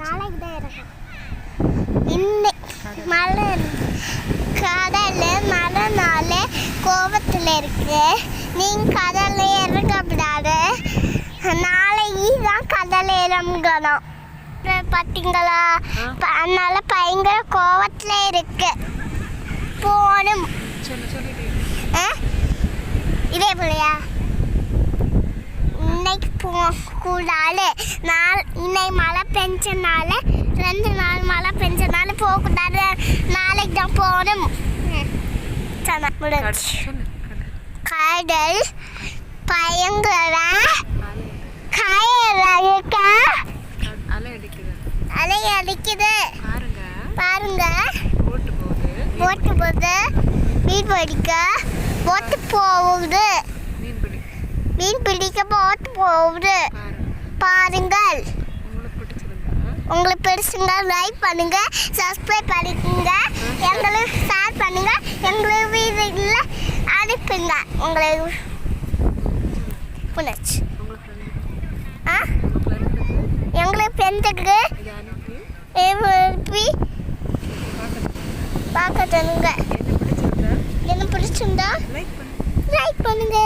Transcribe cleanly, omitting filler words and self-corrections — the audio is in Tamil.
நாளைக்கு தான் இருக்கும். மழை கடல் மழைனால கோபத்தில் இருக்கு. நீங்கள் கடலில் இறங்கக்கூடாது. நாளைக்கு தான் கடல் இறங்கணும். பார்த்தீங்களா? அதனால பயங்கர கோபத்தில் இருக்கு. போகணும். இதே போலையா இன்னைக்கு போகக்கூடாது. இன்னைக்கு மழை பெஞ்சனால 2 நாள் மழை பெஞ்சனால போகக்கூடாது. நாளைக்கு தான் போகணும். கடல் பயங்கர அலை அடிக்குது. பாருங்க. போட்டு போகுது. மீன் பிடிக்க போட்டு போகுது. மீன் பிடிக்க போட்டு போகுது. பாருங்கள். உங்களுக்கு பிடிச்சிருந்தா லைக் பண்ணுங்க, சப்ஸ்கிரைப் பண்ணிக்கோங்க, எங்களுக்கு ஷேர் பண்ணுங்க, எங்களுக்கு வீடியோவில் அனுப்புங்க. உங்களுக்கு புணர்ச்சி எங்களுக்கு ஃப்ரெண்டுக்கு பார்க்க சொல்லுங்க. என்ன பிடிச்சிருந்தா லைக் பண்ணுங்க.